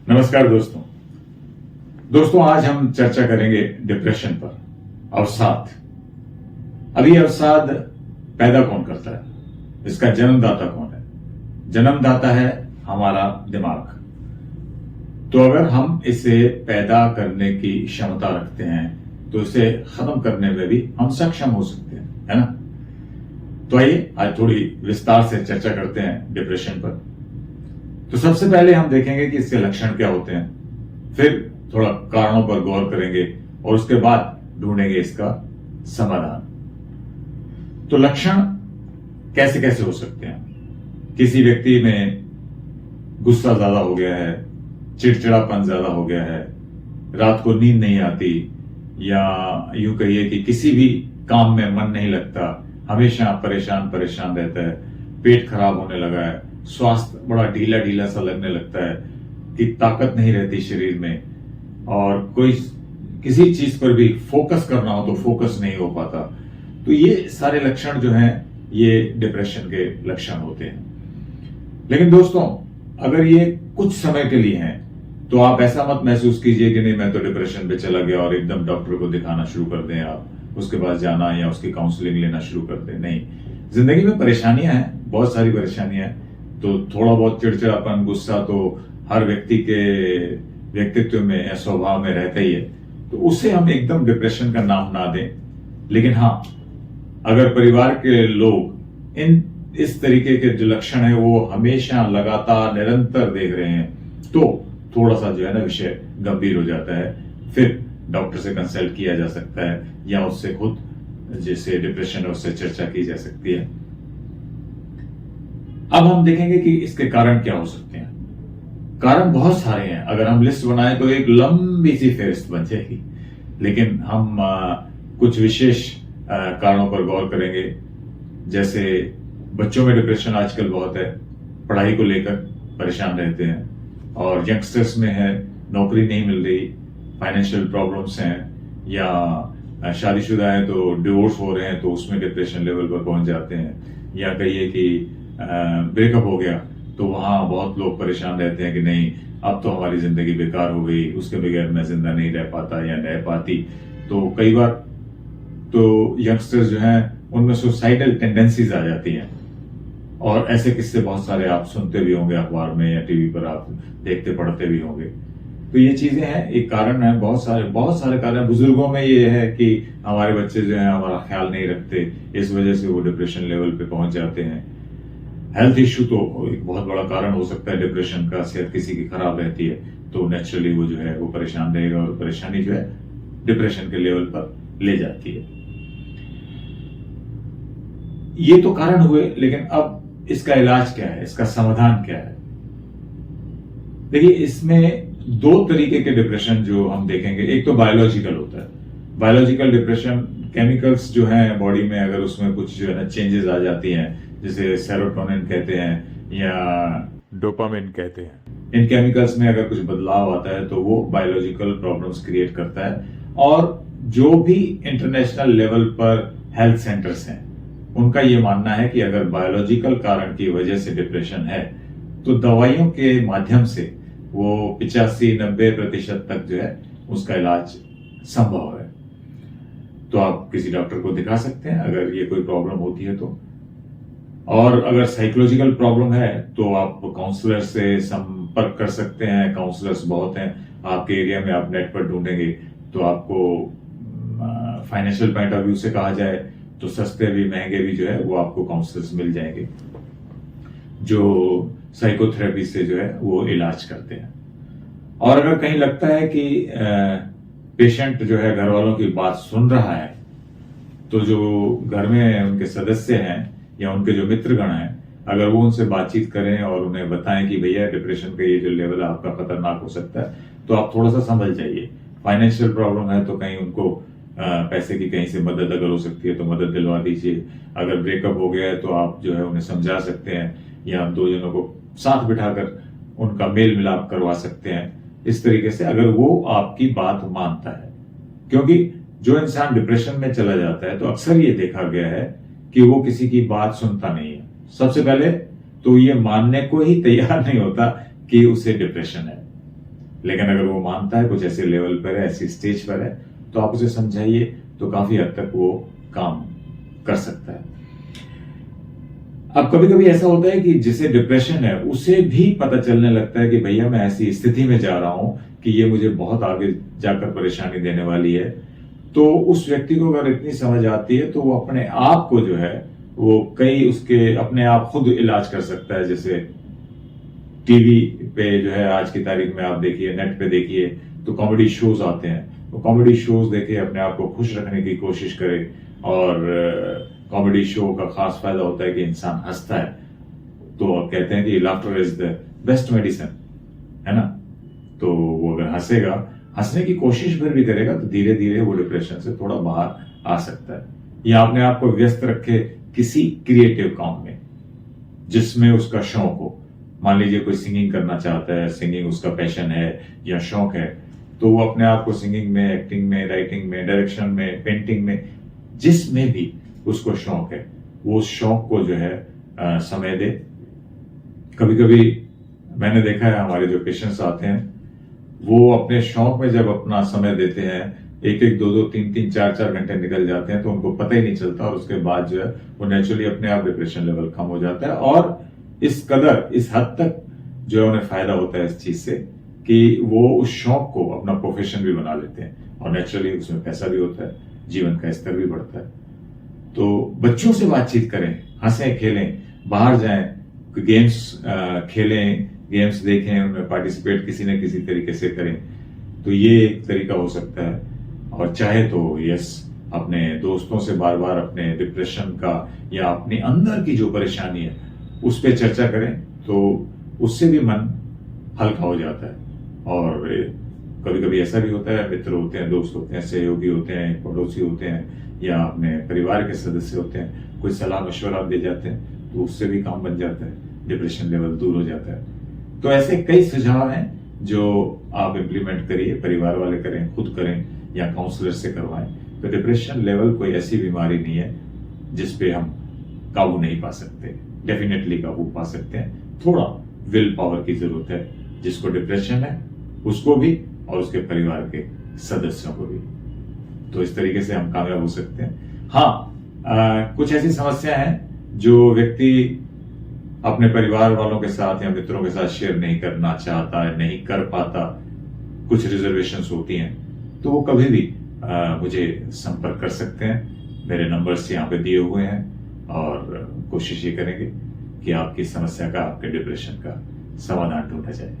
नमस्कार दोस्तों। आज हम चर्चा करेंगे डिप्रेशन पर। अवसाद। अभी अवसाद पैदा कौन करता है? इसका जन्मदाता कौन है? जन्मदाता है हमारा दिमाग। तो अगर हम इसे पैदा करने की क्षमता रखते हैं तो इसे खत्म करने में भी हम सक्षम हो सकते हैं, है ना? तो आइए आज थोड़ी विस्तार से चर्चा करते हैं डिप्रेशन पर। तो सबसे पहले हम देखेंगे कि इसके लक्षण क्या होते हैं, फिर थोड़ा कारणों पर गौर करेंगे और उसके बाद ढूंढेंगे इसका समाधान। तो लक्षण कैसे कैसे हो सकते हैं? किसी व्यक्ति में गुस्सा ज्यादा हो गया है, चिड़चिड़ापन ज्यादा हो गया है, रात को नींद नहीं आती, या यूं कहिए कि किसी भी काम में मन नहीं लगता, हमेशा परेशान परेशान रहता है, पेट खराब होने लगा है, स्वास्थ्य बड़ा ढीला ढीला सा लगने लगता है कि ताकत नहीं रहती शरीर में, और कोई किसी चीज पर भी फोकस करना हो तो फोकस नहीं हो पाता। तो ये सारे लक्षण जो हैं ये डिप्रेशन के लक्षण होते हैं। लेकिन दोस्तों, अगर ये कुछ समय के लिए हैं तो आप ऐसा मत महसूस कीजिए कि नहीं मैं तो डिप्रेशन पे चला गया और एकदम डॉक्टर को दिखाना शुरू कर दें, आप उसके पास जाना या उसकी काउंसलिंग लेना शुरू कर दें। नहीं, जिंदगी में परेशानियां हैं, बहुत सारी परेशानियां हैं। तो थोड़ा बहुत चिड़चिड़ापन, गुस्सा तो हर व्यक्ति के व्यक्तित्व में या स्वभाव में रहता ही है, तो उसे हम एकदम डिप्रेशन का नाम ना दें। लेकिन हाँ, अगर परिवार के लोग इस तरीके के जो लक्षण है वो हमेशा लगातार निरंतर देख रहे हैं तो थोड़ा सा जो है ना विषय गंभीर हो जाता है। फिर डॉक्टर से कंसल्ट किया जा सकता है या उससे खुद जैसे डिप्रेशन है उससे चर्चा की जा सकती है। अब हम देखेंगे कि इसके कारण क्या हो सकते हैं। कारण बहुत सारे हैं, अगर हम लिस्ट बनाएं तो एक लंबी सी फेहरिस्त बन जाएगी। लेकिन हम कुछ विशेष कारणों पर गौर करेंगे। जैसे बच्चों में डिप्रेशन आजकल बहुत है, पढ़ाई को लेकर परेशान रहते हैं, और यंगस्टर्स में है नौकरी नहीं मिल रही, फाइनेंशियल प्रॉब्लम्स हैं, या शादीशुदा है तो डिवोर्स हो रहे हैं तो उसमें डिप्रेशन लेवल पर पहुंच जाते हैं, या कहिए कि ब्रेकअप हो गया तो वहां बहुत लोग परेशान रहते हैं कि नहीं अब तो हमारी जिंदगी बेकार हो गई, उसके बगैर मैं जिंदा नहीं रह पाता या रह पाती। तो कई बार तो यंगस्टर्स जो हैं उनमें सुसाइडल टेंडेंसीज आ जाती हैं, और ऐसे किस्से बहुत सारे आप सुनते भी होंगे अखबार में या टीवी पर आप देखते पढ़ते भी होंगे। तो ये चीजें हैं, एक कारण है, बहुत सारे कारण। बुजुर्गों में ये है कि हमारे बच्चे जो है हमारा ख्याल नहीं रखते, इस वजह से वो डिप्रेशन लेवल पे पहुंच जाते हैं। हेल्थ इश्यू तो एक बहुत बड़ा कारण हो सकता है डिप्रेशन का। सेहत किसी की खराब रहती है तो नेचुरली वो जो है वो परेशान रहेगा, और परेशानी जो है डिप्रेशन के लेवल पर ले जाती है। ये तो कारण हुए, लेकिन अब इसका इलाज क्या है, इसका समाधान क्या है? देखिए, इसमें दो तरीके के डिप्रेशन जो हम देखेंगे। एक तो बायोलॉजिकल होता है। बायोलॉजिकल डिप्रेशन, केमिकल्स जो हैं बॉडी में अगर उसमें कुछ जो है ना चेंजेस आ जाती हैं, जैसे सेरोटोनिन कहते हैं या डोपामिन कहते हैं, इन केमिकल्स में अगर कुछ बदलाव आता है तो वो बायोलॉजिकल प्रॉब्लम्स क्रिएट करता है। और जो भी इंटरनेशनल लेवल पर हेल्थ सेंटर्स हैं उनका ये मानना है कि अगर बायोलॉजिकल कारण की वजह से डिप्रेशन है तो दवाइयों के माध्यम से वो 85-90% तक जो है उसका इलाज संभव है। तो आप किसी डॉक्टर को दिखा सकते हैं अगर ये कोई प्रॉब्लम होती है तो। और अगर साइकोलॉजिकल प्रॉब्लम है तो आप काउंसलर से संपर्क कर सकते हैं। काउंसलर्स बहुत हैं आपके एरिया में, आप नेट पर ढूंढेंगे तो आपको फाइनेंशियल पॉइंट ऑफ व्यू से कहा जाए तो सस्ते भी महंगे भी जो है वो आपको काउंसलर्स मिल जाएंगे जो साइकोथेरेपी से जो है वो इलाज करते हैं। और अगर कहीं लगता है कि पेशेंट जो है घर वालों की बात सुन रहा है तो जो घर में उनके सदस्य हैं या उनके जो मित्रगण हैं, अगर वो उनसे बातचीत करें और उन्हें बताएं कि भैया डिप्रेशन का ये जो लेवल है आपका खतरनाक हो सकता है, तो आप थोड़ा सा संभल जाइए। फाइनेंशियल प्रॉब्लम है तो कहीं उनको पैसे की कहीं से मदद अगर हो सकती है तो मदद दिलवा दीजिए। अगर ब्रेकअप हो गया है तो आप जो है उन्हें समझा सकते हैं, या दो जनों को साथ बिठाकर उनका मेल मिलाप करवा सकते हैं। इस तरीके से अगर वो आपकी बात मानता है, क्योंकि जो इंसान डिप्रेशन में चला जाता है तो अक्सर ये देखा गया है कि वो किसी की बात सुनता नहीं है। सबसे पहले तो ये मानने को ही तैयार नहीं होता कि उसे डिप्रेशन है। लेकिन अगर वो मानता है कुछ ऐसे लेवल पर है, ऐसी स्टेज पर है, तो आप उसे समझाइए तो काफी हद तक वो काम कर सकता है। अब कभी कभी ऐसा होता है कि जिसे डिप्रेशन है उसे भी पता चलने लगता है कि भैया मैं ऐसी स्थिति में जा रहा हूं कि ये मुझे बहुत आगे जाकर परेशानी देने वाली है। तो उस व्यक्ति को अगर इतनी समझ आती है तो वो अपने आप को जो है वो कई उसके अपने आप खुद इलाज कर सकता है। जैसे टीवी पे जो है आज की तारीख में आप देखिए, नेट पे देखिए तो कॉमेडी शोज आते हैं, तो कॉमेडी शोज देखे अपने आप को खुश रखने की कोशिश करे। और कॉमेडी शो का खास फायदा होता है कि इंसान हंसता है, तो अब कहते हैं कि laughter is the best medicine, है ना। तो वो अगर हंसेगा, हंसने की कोशिश फिर भी करेगा, तो धीरे धीरे वो डिप्रेशन से थोड़ा बाहर आ सकता है। या अपने आप को व्यस्त रखे किसी क्रिएटिव काम में जिसमें उसका शौक हो। मान लीजिए कोई सिंगिंग करना चाहता है, सिंगिंग उसका पैशन है या शौक है, तो वो अपने आप को सिंगिंग में, एक्टिंग में, राइटिंग में, डायरेक्शन में, पेंटिंग में, जिसमें भी उसको शौक है, वो उस शौक को जो है समय दे। कभी कभी मैंने देखा है हमारे जो पेशेंट्स आते हैं वो अपने शौक में जब अपना समय देते हैं, एक एक, दो दो, तीन तीन, चार चार घंटे निकल जाते हैं, तो उनको पता ही नहीं चलता। और उसके बाद जो है वो नेचुरली अपने आप डिप्रेशन लेवल कम हो जाता है। और इस कदर, इस हद तक जो है उन्हें फायदा होता है इस चीज से कि वो उस शौक को अपना प्रोफेशन भी बना लेते हैं, और नेचुरली उसमें पैसा भी होता है, जीवन का स्तर भी बढ़ता है। तो बच्चों से बातचीत करें, हंसें, खेलें, बाहर जाएं, गेम्स खेलें, गेम्स देखें, उनमें पार्टिसिपेट किसी न किसी तरीके से करें, तो ये एक तरीका हो सकता है। और चाहे तो यस, अपने दोस्तों से बार बार अपने डिप्रेशन का या अपने अंदर की जो परेशानी है उस पर चर्चा करें, तो उससे भी मन हल्का हो जाता है। और कभी कभी ऐसा भी होता है, मित्र होते हैं, दोस्त होते हैं, सहयोगी होते हैं, पड़ोसी होते हैं, या अपने परिवार के सदस्य होते हैं, कोई सलाह मशवरा दे जाते हैं, तो उससे भी काम बन जाता है, डिप्रेशन लेवल दूर हो जाता है। तो ऐसे कई सुझाव हैं जो आप इम्प्लीमेंट करिए, परिवार वाले करें, खुद करें, या काउंसलर से करवाएं। तो डिप्रेशन लेवल कोई ऐसी बीमारी नहीं है जिसपे हम काबू नहीं पा सकते, डेफिनेटली काबू पा सकते हैं। थोड़ा विल पावर की जरूरत है। जिसको डिप्रेशन है उसको भी और उसके परिवार के सदस्यों को भी। तो इस तरीके से हम कामयाब हो सकते हैं। हाँ, कुछ ऐसी समस्या है जो व्यक्ति अपने परिवार वालों के साथ या मित्रों के साथ शेयर नहीं करना चाहता है, नहीं कर पाता, कुछ रिजर्वेशंस होती हैं, तो वो कभी भी मुझे संपर्क कर सकते हैं। मेरे नंबर्स यहाँ पे दिए हुए हैं, और कोशिश ये करेंगे कि आपकी समस्या का, आपके डिप्रेशन का समाधान ढूंढा जाए।